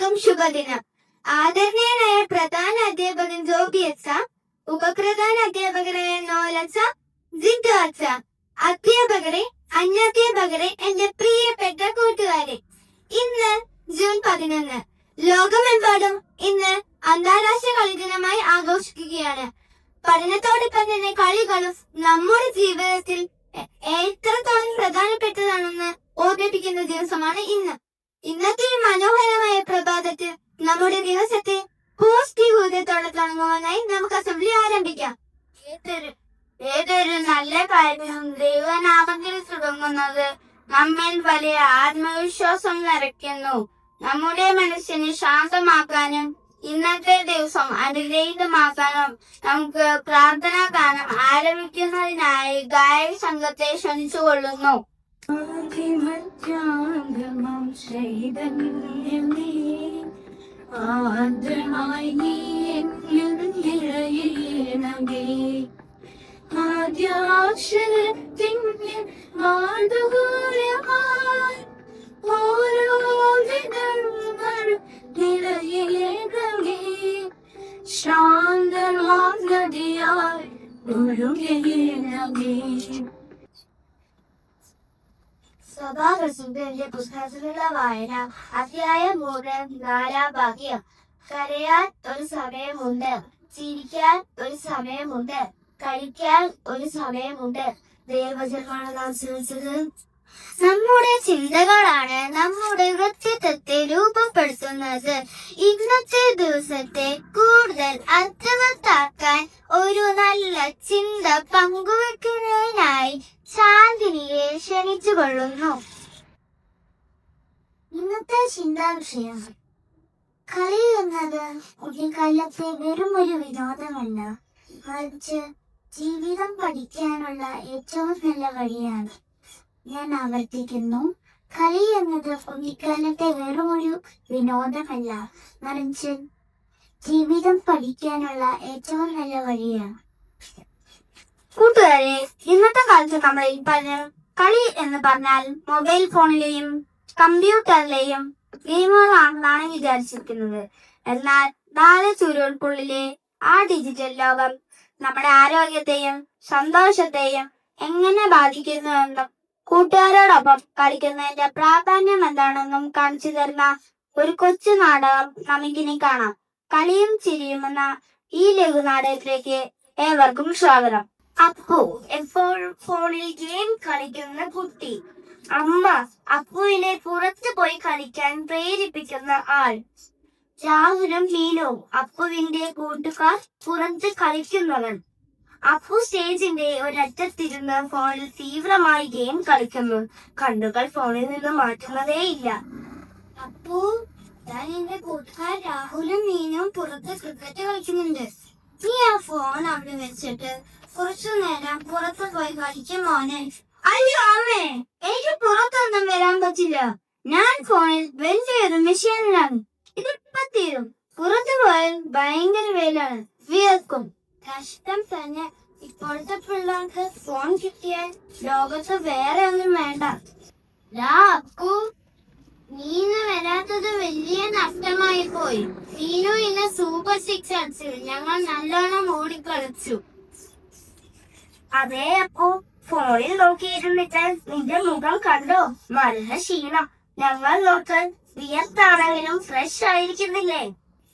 എല്ലാവർക്കും ശുഭദിനം. ആദരണീയനായ പ്രധാന അധ്യാപകൻ ജോബി അച്ഛ, ഉപപ്രധാന അധ്യാപകരായ നോലച്ച, ജിത്തു അച്ഛ, അധ്യാപകരെ, അന്യാധ്യാപകരെ, എന്റെ പ്രിയപ്പെട്ട കൂട്ടുകാരെ, ഇന്ന് ജൂൺ 11. ലോകമെമ്പാടും ഇന്ന് അന്താരാഷ്ട്ര കളി ദിനമായി ആഘോഷിക്കുകയാണ്. പഠനത്തോടൊപ്പം തന്നെ കളികളും നമ്മുടെ ജീവിതത്തിൽ എത്രത്തോളം പ്രധാനപ്പെട്ടതാണെന്ന് ഓർമ്മിപ്പിക്കുന്ന ദിവസമാണ് ഇന്ന്. ഇന്നത്തെ മനോഹരമായ പ്രഭാതത്തിൽ നമ്മുടെ ദിവസത്തെ പോസിറ്റീവ് ഊർജ്ജത്തോടെ തുടങ്ങുവാനായി നമുക്ക് അസംബ്ലി ആരംഭിക്കാം. ഏതൊരു നല്ല കാര്യവും ദൈവനാമത്തിൽ തുടങ്ങുന്നത് നമ്മിൽ വലിയ ആത്മവിശ്വാസം നിറയ്ക്കുന്നു. നമ്മുടെ മനസ്സിനെ ശാന്തമാക്കാനും ഇന്നത്തെ ദിവസം അനുഗ്രഹീതമാക്കാനും നമുക്ക് പ്രാർത്ഥനാ ഗാനം ആരംഭിക്കുന്നതിനായി ഗായക സംഘത്തെ ക്ഷണിച്ചുകൊള്ളുന്നു. സഭാപ്രസിദ്ധന്റെ പുസ്തകത്തിലുള്ള വായന അധ്യായം 3, 4 ഭാഗ്യം. കരയാൻ ഒരു സമയമുണ്ട്, ചിരിക്കാൻ ഒരു സമയമുണ്ട്, കഴിക്കാൻ ഒരു സമയമുണ്ട്. ദൈവവചനമാണ് നാം ശ്രമിച്ചത്. നമ്മുടെ ചിന്തകളാണ് നമ്മുടെ വ്യക്തിത്വത്തെ രൂപപ്പെടുത്തുന്നത്. ഇന്നത്തെ ദിവസത്തെ കൂടുതൽ അർത്ഥവത്താക്കാൻ ഒരു നല്ല ചിന്ത പങ്കുവെക്കുന്നതിനായി ശാന്തിനിയെ ക്ഷണിച്ചുകൊള്ളുന്നു. ഇന്നത്തെ ചിന്താ വിഷയം: കളി എന്നത് കുട്ടിക്കാലത്തെ വെറും ഒരു വിനോദമല്ല, മറിച്ച് ജീവിതം പഠിക്കാനുള്ള ഏറ്റവും നല്ല വഴിയാണ്. ഞാൻ ആവർത്തിക്കുന്നു, കളി എന്നത് കുട്ടിക്കാലത്തെ വെറും ഒരു വിനോദമല്ല, മറിച്ച് ജീവിതം പഠിക്കാനുള്ള ഏറ്റവും നല്ല വഴിയാണ്. കൂട്ടുകാരെ, ഇന്നത്തെ കാലത്ത് നമ്മൾ പലരും കളി എന്ന് പറഞ്ഞാൽ മൊബൈൽ ഫോണിലെയും കമ്പ്യൂട്ടറിലെയും ഗെയിമുകളാണെന്നാണ് വിചാരിച്ചിരിക്കുന്നത്. എന്നാൽ 4 ചുരുൾക്കുള്ളിലെ ആ ഡിജിറ്റൽ ലോകം നമ്മുടെ ആരോഗ്യത്തെയും സന്തോഷത്തെയും എങ്ങനെ ബാധിക്കുന്നുവെന്നും കൂട്ടുകാരോടൊപ്പം കളിക്കുന്നതിന്റെ പ്രാധാന്യം എന്താണെന്നും കാണിച്ചു തരുന്ന ഒരു കൊച്ചു നാടകം നമുക്കിനി കാണാം. കളിയും ചിരിയും എന്ന ഈ ലഘുനാടകത്തിലേക്ക് ഏവർക്കും സ്വാഗതം. അപ്പു എപ്പോഴും ഫോണിൽ ഗെയിം കളിക്കുന്ന കുട്ടി. അമ്മ അപ്പുവിനെ പുറത്തു പോയി കളിക്കാൻ പ്രേരിപ്പിക്കുന്ന ആൾ. രാഹുലും മീനുവും അപ്പുവിന്റെ കൂട്ടുകാർ പുറത്ത് കളിക്കുന്നവൻ. അപ്പു സ്റ്റേജിന്റെ ഒരറ്റത്തിരുന്ന് ഫോണിൽ തീവ്രമായി ഗെയിം കളിക്കുന്നു. കണ്ണുകൾ ഫോണിൽ നിന്ന് മാറ്റുന്നതേയില്ല. അപ്പു, ഞാൻ എന്റെ കൂട്ടുകാർ രാഹുലും മീനും പുറത്ത് ക്രിക്കറ്റ് കളിക്കുന്നുണ്ട്. നീ ആ ഫോൺ അവിടെ വെച്ചിട്ട് കുറച്ചു നേരം പുറത്ത് പോയി കളിക്കും മോനെ. അയ്യോ അമ്മേ, എനിക്ക് പുറത്തൊന്നും വരാൻ പറ്റില്ല. ഞാൻ ഫോണിൽ വലിയൊരു മെഷീനിലാണ്. ഇതിപ്പോ തീരും. പുറത്തു പോയാൽ ഭയങ്കര വെയിലാണ്, വിയർക്കും. കഷ്ടം തന്നെ. ഇപ്പോഴത്തെ പിള്ളേർക്ക് ഫോൺ കിട്ടിയാൽ ലോകത്ത് വേറെ ഒന്നും വേണ്ട. അപ്പു, നീ ഇന്ന് വരാത്തത് വലിയ നഷ്ടമായി പോയി. നീനു ഇന്ന് സൂപ്പർ 6 അടിച്ചു. ഞങ്ങൾ നല്ലോണം ഓടിക്കളിച്ചു. അതേ അപ്പു, ഫോണിൽ നോക്കിയിരുന്നിട്ട് നിന്റെ മുഖം കണ്ടോ? നല്ല ക്ഷീണം. ഞങ്ങൾ നോക്കാൻ വിയർത്താണെങ്കിലും ഫ്രഷ് ആയിരിക്കുന്നില്ലേ?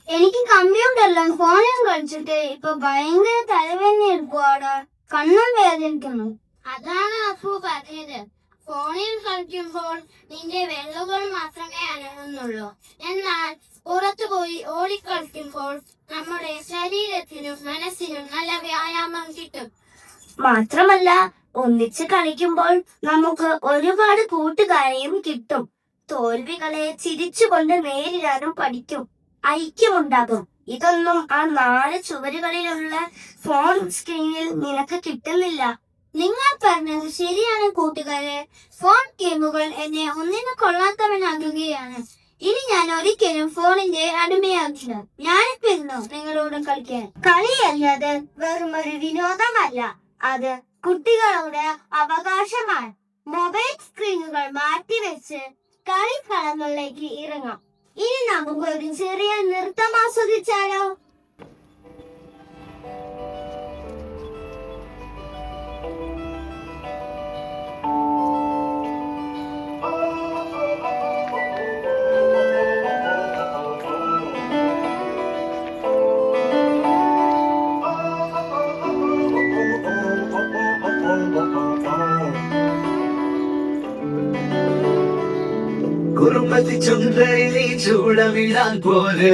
എനിക്ക് കമ്പ്യൂട്ടറിലും ഫോണിലും കളിച്ചിട്ട് ഇപ്പൊ ഭയങ്കര തലവേദന എടുക്കുവാടാ. കണ്ണും വേദനിക്കുന്നു. അതാണ് അപ്പു പറഞ്ഞത്. ഫോണിൽ കളിക്കുമ്പോൾ നിന്റെ വെള്ളുകൾ മാത്രമേ അനങ്ങുന്നുള്ളൂ. എന്നാൽ പുറത്തു പോയി ഓടിക്കളിക്കുമ്പോൾ നമ്മുടെ ശരീരത്തിനും മനസ്സിനും നല്ല വ്യായാമം കിട്ടും. മാത്രമല്ല, ഒന്നിച്ച് കളിക്കുമ്പോൾ നമുക്ക് ഒരുപാട് കൂട്ടുകാരെയും കിട്ടും. തോൽവികളെ ചിരിച്ചുകൊണ്ട് നേരിടാനും പഠിക്കും. ഐക്യമുണ്ടാകും. ഇതൊന്നും ആ 4 ചുവരുകളിലുള്ള ഫോൺ സ്ക്രീനിൽ നിനക്ക് കിട്ടുന്നില്ല. നിങ്ങൾ പറഞ്ഞത് ശരിയാണ് കൂട്ടുകാരെ. ഫോൺ ഗെയിമുകൾ എന്നെ ഒന്നിനും കൊള്ളാത്തവനാകുകയാണ്. ഇനി ഞാൻ ഒരിക്കലും ഫോണിന്റെ അടിമയാകില്ല. ഞാനിപ്പോ നിങ്ങളോട് കളിക്കാൻ. കളി എന്നത് വെറും ഒരു വിനോദമല്ല, അത് കുട്ടികളുടെ അവകാശമാണ്. മൊബൈൽ സ്ക്രീനുകൾ മാറ്റിവെച്ച് കളിക്കളങ്ങളിലേക്ക് ഇറങ്ങാം. ഇനി നമുക്കൊരു ചെറിയ നൃത്തം ആസ്വദിച്ചാലോ? കുറുമ്പത്തി ചുണ്ടയിലെ ചൂടവിടാൻ പോര്,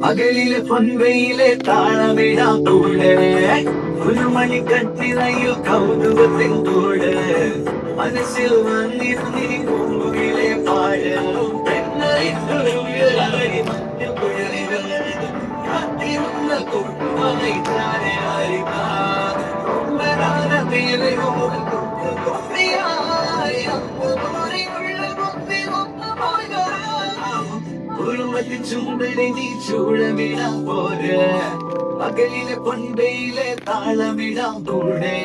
പകലിലെ പൊൻവയിലെ താളമിടാൻ കൂടെ, ഒരു മണിക്കട്ടിറയിൽ കൗതുകത്തിൻ കൂട്, മനസ്സിൽ വന്നിരുന്നി പൂവിലെ പാട്, കാത്തിരുന്ന കൂട്ടുമலை താനെ അറിവാ, കുറുമ്പത്തി ചുണ്ടടി നീ ചൂടമിടാൻ പോര്, പകലിലെ പൊൻവയിലെ താളമിടാൻ കൂടെ,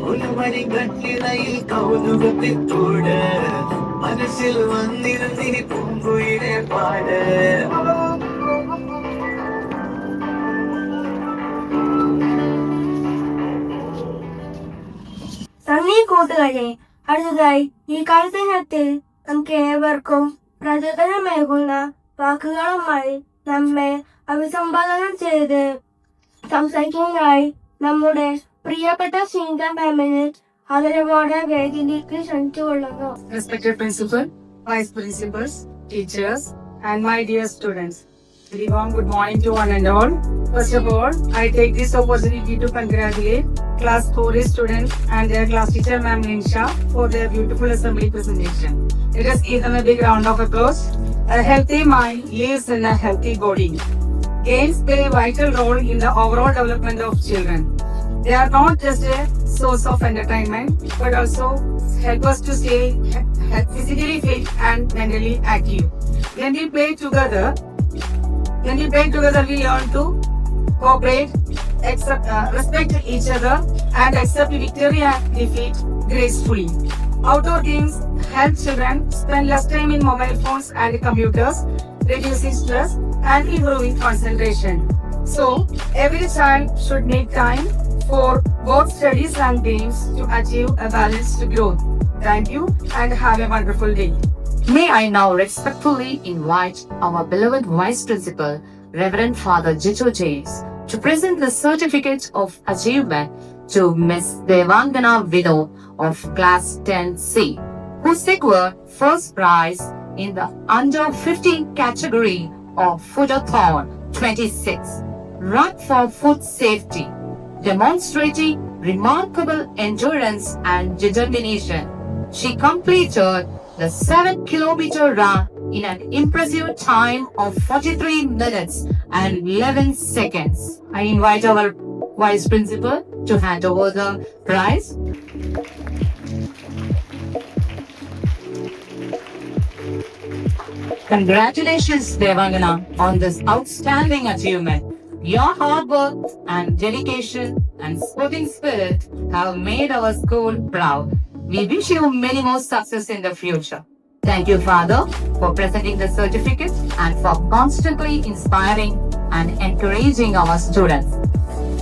ഒരു മണി കട്ടിറയിൽ കൗതുകത്തിൻ കൂട്, മനസ്സിൽ വന്നിരുന്നി പൂങ്കുയിലെ പാട്. നന്ദി കൂട്ടുകാരെ. അടുത്തതായി ഈ കളിത്തിനത്തിൽ നമുക്ക് ഏവർക്കും പ്രചോദനമേകുന്ന വാക്കുകളുമായി നമ്മെ അഭിസംബോധന ചെയ്ത് സംസാരിക്കാനായി നമ്മുടെ പ്രിയപ്പെട്ട സിംഗ മാമിനെ ആദരവോടെ വേദിയിലേക്ക് ക്ഷണിച്ചുകൊള്ളുന്നു. Respected principal, vice principals, teachers, and my dear students. Very warm good morning to one and all. First of all, I take this opportunity to congratulate class 4A students and their class teacher Ma'am Linsha for their beautiful assembly presentation. Let us give them a big round of applause. A healthy mind lives in a healthy body. Games play a vital role in the overall development of children. They are not just a source of entertainment, but also help us to stay physically fit and mentally active. When we play together, we learn to cooperate, respect each other, and accept victory and defeat gracefully. Outdoor games help children spend less time in mobile phones and computers, reducing stress and improving concentration. So, every child should make time for both studies and games to achieve a balanced growth. Thank you and have a wonderful day. May I now respectfully invite our beloved Vice Principal, Reverend Father Jitu James, to present the certificate of achievement to Miss Devangana Vido of Class 10C, who secured first prize in the under 15 category of Foodathon 26, Run for Food Safety, demonstrating remarkable endurance and determination. She completed the 7-kilometer run in an impressive time of 43 minutes and 11 seconds. I invite our Vice Principal to hand over the prize. Congratulations, Devangana, on this outstanding achievement. Your hard work and dedication and sporting spirit have made our school proud. We wish you many more success in the future. Thank you, Father, for presenting the certificate and for constantly inspiring and encouraging our students.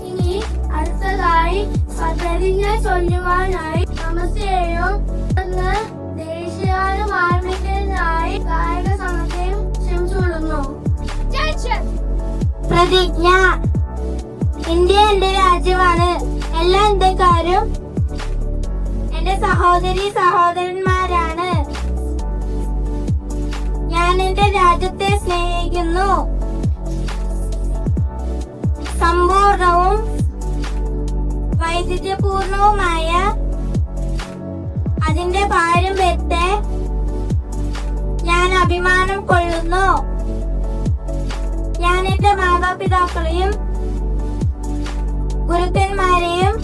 ഇനി അടുത്തതായി പദ്ധതിയെ ചൊല്ലുവാനായി നമസ്തേയും ദേശീയഗാനം ആരംഭിക്കുന്നതിനായി ഗായക സമത്തെയും ക്ഷണിച്ചുകൊള്ളുന്നു. പ്രതിജ്ഞ. India എന്റെ രാജ്യമാണ്. എല്ലാ ഇന്ത്യക്കാരും എന്റെ സഹോദരി സഹോദരന്മാരാണ്. ഞാൻ എന്റെ രാജ്യത്തെ സ്നേഹിക്കുന്നു. സമ്പൂർണവും വൈവിധ്യപൂർണവുമായ അതിന്റെ പാരമ്പര്യത്തെ ഞാൻ അഭിമാനം കൊള്ളുന്നു. ഞാൻ എന്റെ മാതാപിതാക്കളെയും ഗുരുക്കന്മാരെയും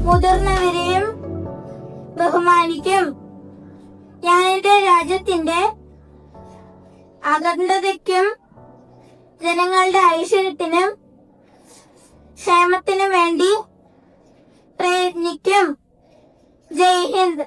മുതിർന്നവരെയും ബഹുമാനിക്കും. ഞാൻ എന്റെ രാജ്യത്തിന്റെ അഖണ്ഡതയ്ക്കും ജനങ്ങളുടെ ഐശ്വര്യത്തിനും ക്ഷേമത്തിനും വേണ്ടി പ്രയത്നിക്കും. ജയ് ഹിന്ദ്.